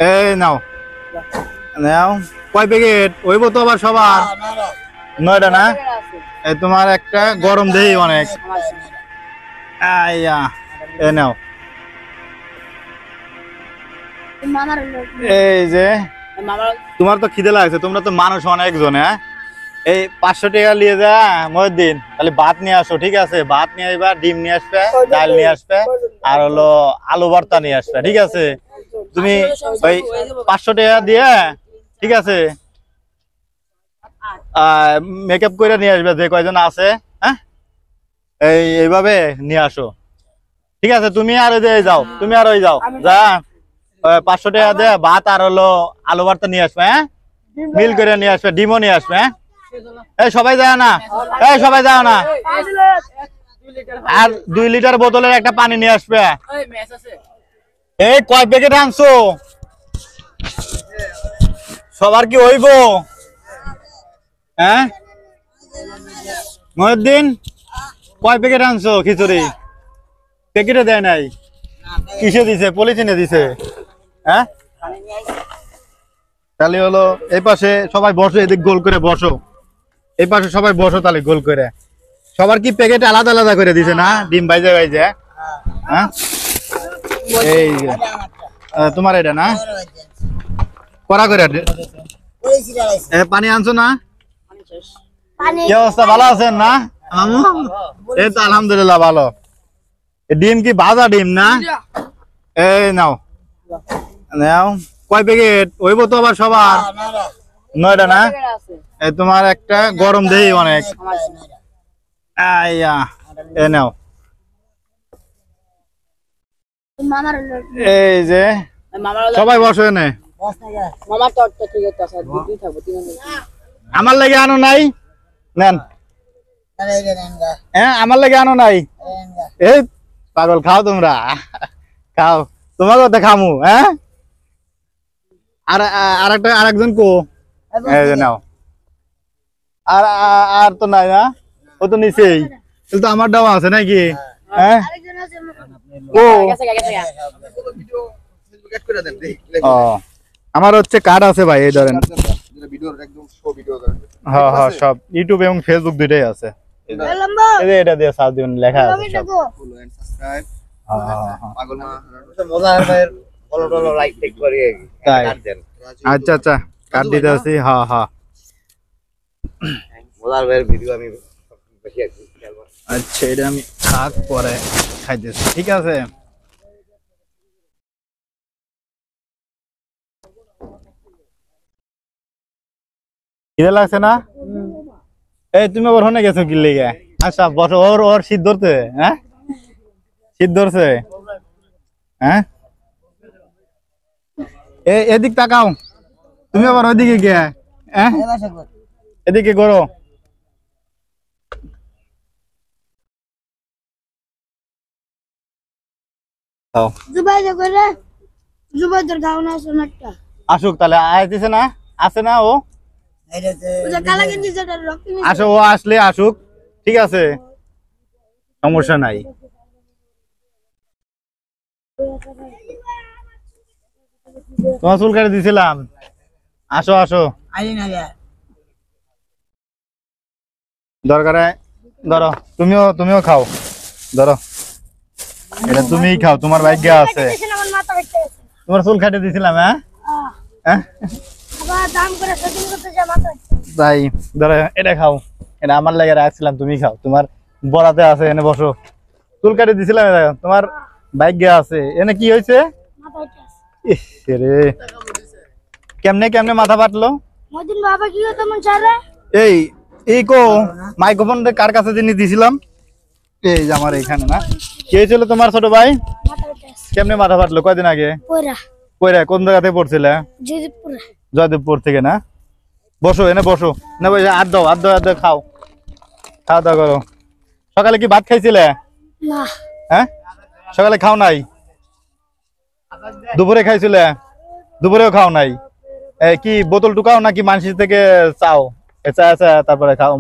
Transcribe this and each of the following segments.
এই নাও নাও, কয় প্যাকেট হইব তো আবার সবার? 9টা না? এই তোমার একটা গরম দেই অনেক। আইয়া এ নাও, এই যে তোমার তো খিদে লাগছে, তোমরা তো মানুষ অনেকজন। হ্যাঁ, এই 500 টাকা নিয়ে যা মহিউদ্দিন, তাহলে ভাত নিয়ে আসো। ঠিক আছে, ভাত নিয়ে আসবা, ডিম নিয়ে আসবে, ডাল নিয়ে আসবে, আর হলো আলু ভর্তা নিয়ে আসবে। ঠিক আছে, তুমি ওই 500 টাকা দিয়ে, ঠিক আছে, মেকআপ করে নিয়ে আসবে যে কয়জন আছে। হ্যাঁ, এইভাবে নিয়ে আসো। ঠিক আছে, তুমি আর ওই যে যাও, তুমি আর ওই যাও, যা 500 টাকা দিয়ে ভাত আর হলো আলু ভর্তা নিয়ে আসবে। হ্যাঁ, মিল করে নিয়ে আসবে, ডিমও নিয়ে আসবে। হ্যাঁ, এই সবাই যায় না, এই সবাই যাও না, আর 2 লিটার বোতলের একটা পানি নিয়ে আসবে। এই কয় প্যাকেট আনছো? সবার কি হইব? হ্যাঁ মহিউদ্দিন, কয় প্যাকেট আনছো খিচুড়ি? প্যাকেটে দেয় নাই, কিসে দিছে? পলিথিনে দিছে। হ্যাঁ, তাহলে হলো এই পাশে সবাই বসো, এদিক গোল করে বসো, এই পাশে সবাই বসো, তাহলে গোল করে। সবার কি প্যাকেট আলাদা আলাদা করে দিছে না, ডিম বাইজে বাইজে? হ্যাঁ, এই যে তোমার এটা না, কড়া করে পানি আনছো না? কি অবস্থা, ভালো আছেন না? এই তো আলহামদুলিল্লাহ ভালো। ডিম কি ভাজা ডিম না? এই নাও নাও, কয় প্যাকেট হইব তো আবার সবার? 9টা না? এই তোমার একটা গরম দেই অনেক। আইয়া এ নাও, এই যে সবাই বসো এনে। আমার লাগে আনো নাই? নেন। হ্যাঁ, আমার লাগে আনো নাই? এই পাগল, খাও তোমরা, খাও, তোমাকে তো খামু। হ্যাঁ, আরেকজন কো? এই যে নাও। আর আর তো নাই না, ও তো নিচেই, তাহলে তো আমার দাওয়া আছে নাকি? হ্যাঁ, ও আমার হচ্ছে কার্ড আছে ভাই, এই ধরেন। হ্যাঁ হ্যাঁ, সব ইউটিউব এবং ফেসবুক দুইটাই আছে। এটা দিয়ে সার্চ দিবেন, লেখা আছে সব। আচ্ছা আচ্ছা, কার্ড দিতে আছি। হ্যাঁ হ্যাঁ, আচ্ছা, এটা আমি খাক পরে খাইতেছি। ঠিক আছে, খিদে লাগছে না? এই তুমি ওর হনে গেছো কি লেগে? আচ্ছা বসো, ওর ওর শীত ধরছে? হ্যাঁ, শীত ধরছে? হ্যাঁ, এদিক তাকাও, তুমি আবার ওইদিকে গে। হ্যাঁ, এদিকে করো। আসুক তাহলে, আইতেছে না? আছে না ও? আসো, ও আসলে আসুক, ঠিক আছে, সমস্যা নাই। তোমার চুল কেটে দিছিলাম, আসো আসো। দরকারে ধরো, তুমিও খাও, ধরো, এটা তুমিই খাও, তোমার ভাগ্যে আছে। তোমার চুল কেটে দিছিলাম। হ্যাঁ, তাই ধরো, এটা খাও, এটা আমার লাগে রাখছিলাম, তুমি খাও, তোমার বরাতে আছে। এনে বসো, চুল কাটে দিছিলাম, তোমার ভাগ্যে আছে। এনে কি হয়েছে রে? কেমনে কেমনে মাথা ফাটলো? এই এই কো মাইক্রোফোন কার কাছে জিনিস দিছিলাম? এই যে আমার এখানে না। কি হয়েছিল তোমার ছোট ভাই? কেমনে মাথা ফাটলো? কয়দিন আগে? কইরা কোন জায়গাতে পড়ছিলে? জয়দেবপুর থেকে না? বসো, এনে বসো, না বসে আর দাও, খাও, খাওয়া দাওয়া করো। সকালে কি ভাত খাইছিলে? হ্যাঁ, সকালে খাও নাই? দুপুরে খাইছিলে? দুপুরেও খাও নাই? কি বোতল টুকাও নাকি মানুষ থেকে চাও? তারপরে খাও,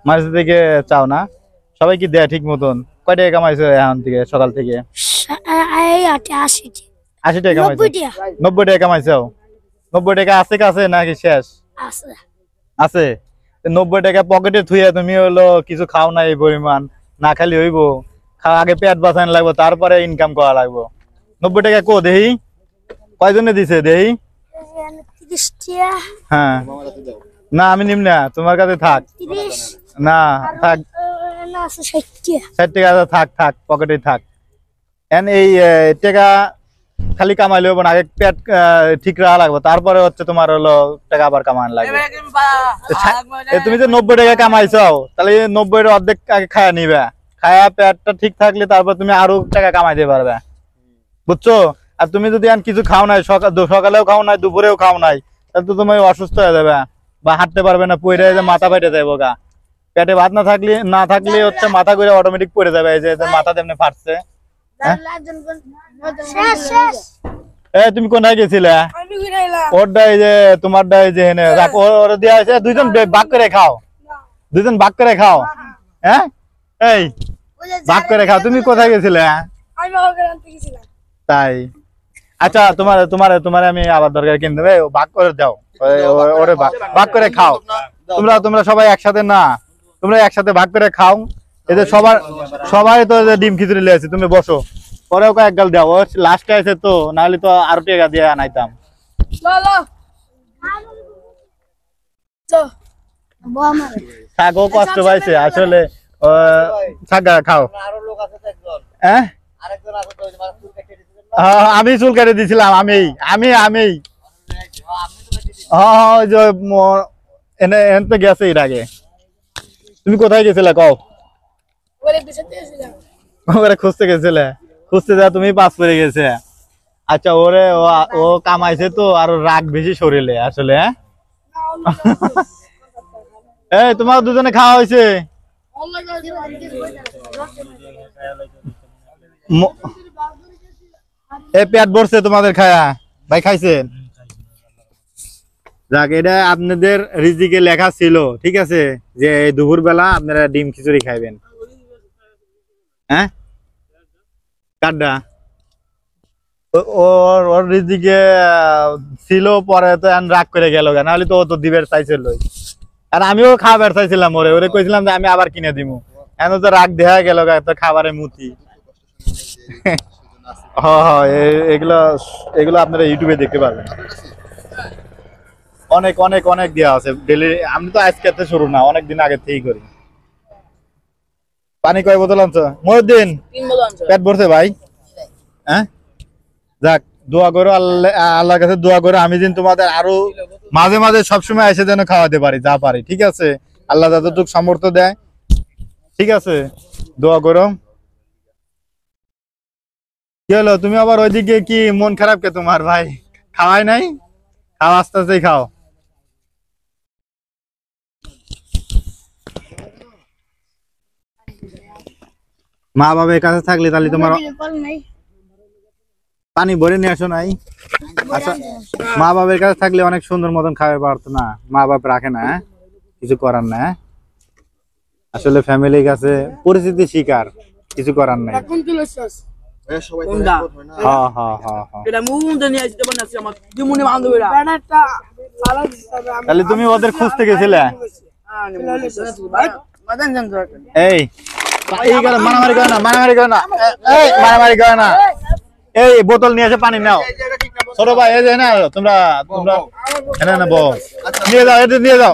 মানুষ থেকে চাও না? সবাই কি দেয় ঠিক মতন? কয় টাকা কামাইছো এখন থেকে, সকাল থেকে? 80 টাকা কামাইছো? 90 টাকা কামাইছো? 90 টাকা আছে কাছে নাকি শেষ? আছে। 90 টাকা পকেটে থুইয়া তুমি হলো কিছু খাও না এই পরিমাণ, না খালি হইব, খাওয়া আগে পেট বাঁচানো লাগবে তারপরে ইনকাম করা লাগবে। 90 টাকা কো দেহি কয়জনে দিছে দেহি? হ্যাঁ না আমি নিম না, তোমার কাছে থাক। না থাক, 60 টাকা থাক, থাক পকেটে থাক। এন এই টাকা খালি কামাইলে হবে না, আগে পেট ঠিক রাখা লাগবে, তারপরে হচ্ছে তোমার হলো টাকা আবার কামানো লাগবে। তুমি যে 90 টাকা কামাইছো তাহলে 90 এর অর্ধেক আগে খায়া নিবে, খায়া পেটটা ঠিক থাকলে তারপর তুমি আরো টাকা কামাইতে পারবে, বুঝছো? আর তুমি যদি কিছু খাও নাই, সকালেও খাও নাই, দুপুরেও খাও নাই, তাহলে তো তুমি অসুস্থ হয়ে যাবে বা হাঁটতে পারবে না, পড়ে মাথা ফেটে যাবো গা। পেটে ভাত না থাকলে হচ্ছে মাথা করে অটোমেটিক পড়ে যাবে, এই যে মাথা তেমনি ফাটছে। তুমি কোথায় গেছিলে? ওরটা এই যে তোমারটা এই যে ওরা দেওয়া হয়েছে, দুইজন ভাগ করে খাও, দুইজন ভাগ করে খাও। হ্যাঁ এই ভাগ করে খাও। তুমি কোথায় গেছিলে? তাই আচ্ছা, তোমার আমি আবার দরকার কিনতে হবে, ভাগ করে দাও, ওরে ভাগ করে খাও। তোমরা সবাই একসাথে না, তোমরা একসাথে ভাগ করে খাও। এই যে সবাই তো ডিম খিচুড়ি লিয়েছে, তুমি বসো, পরেও কয়েক গাল দাও, লাস্টে আছে তো, নাহলে তো আরো টাকা দিয়ে আনাইতাম। থাকো, কষ্ট পাইছে আসলে, থাকা খাও। হ্যাঁ আমি চুল কেটে দিছিলাম, আমি এনে গেছে এর আগে। তুমি কোথায় গেছিলে কও? ওরে খুঁজতে গেছিলে, খুঁজতে যা তুমি পাস করে গেছে। আচ্ছা ওরে ও কামাইছে তো আরো রাগ বেশি শরীরে আসলে। এই তোমার দুজনে খাওয়া হয়েছে? পেট ভরছে তোমাদের খায়া? ভাই খাইছেন? যাক, এটা আপনাদের রিজিকে লেখা ছিল, ঠিক আছে, যে দুপুর বেলা আপনারা ডিম খিচুড়ি খাইবেন। হ্যাঁ কাড্ডা ওর রিজিকে ছিল, পরে তো রাগ করে গেল, নাহলে তো ও তো দিবের চাইছিল। আর আমিও খাবার চাইছিলাম, ওরে কইছিলাম যে আমি আবার কিনে দিব, এখন তো রাগ দেখা গেল, তো খাবারে মুতি। হ্যাঁ এগুলো আপনারা ইউটিউবে দেখতে পারবেন, অনেক অনেক অনেক দেওয়া আছে ডেলি। আমি তো আজকে শুরু না, অনেকদিন আগে থেকেই করি। পানি কয় বোতল আনছো মহিউদ্দিন? 3 বোতল আনছো। পেট ভরছে ভাই? হ্যাঁ যাক, দোয়া করো, আল্লাহর কাছে দোয়া করো আমি যেন তোমাদের আরো মাঝে মাঝে সবসময় এসে যেন খাওয়াতে পারি, যা পারি, ঠিক আছে? আল্লাহ যতটুকু সামর্থ্য দেয়, ঠিক আছে? দোয়া করো। কি হলো, তুমি আবার ওইদিকে কি মন খারাপ কে তোমার? ভাই খাওয়াই নাই? খাও, আস্তে আস্তে খাও। মা বাবার কাছে থাকলে তাহলে তোমার পানি ভরে নিয়ে আসো নাই? আচ্ছা, মা বাবার কাছে থাকলে অনেক সুন্দর মতন খাওয়াতে পারতো না, মা বাপ রাখে না, কিছু করার না। আসলে ফ্যামিলির কাছে পরিস্থিতি শিকার, কিছু করার নাই। তাহলে তুমি ওদের খুঁজতে গেছিলে? এই মারামারি করে না, মারামারি করে না, এই মারামারি করে না। এই বোতল নিয়ে এসে পানি নাও, ছোট ভাই। এই যে না, তোমরা না বউ নিয়ে যাও, এটা নিয়ে যাও,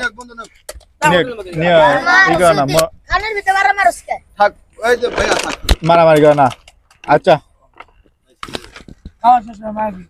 মারামারি করে না। আচ্ছা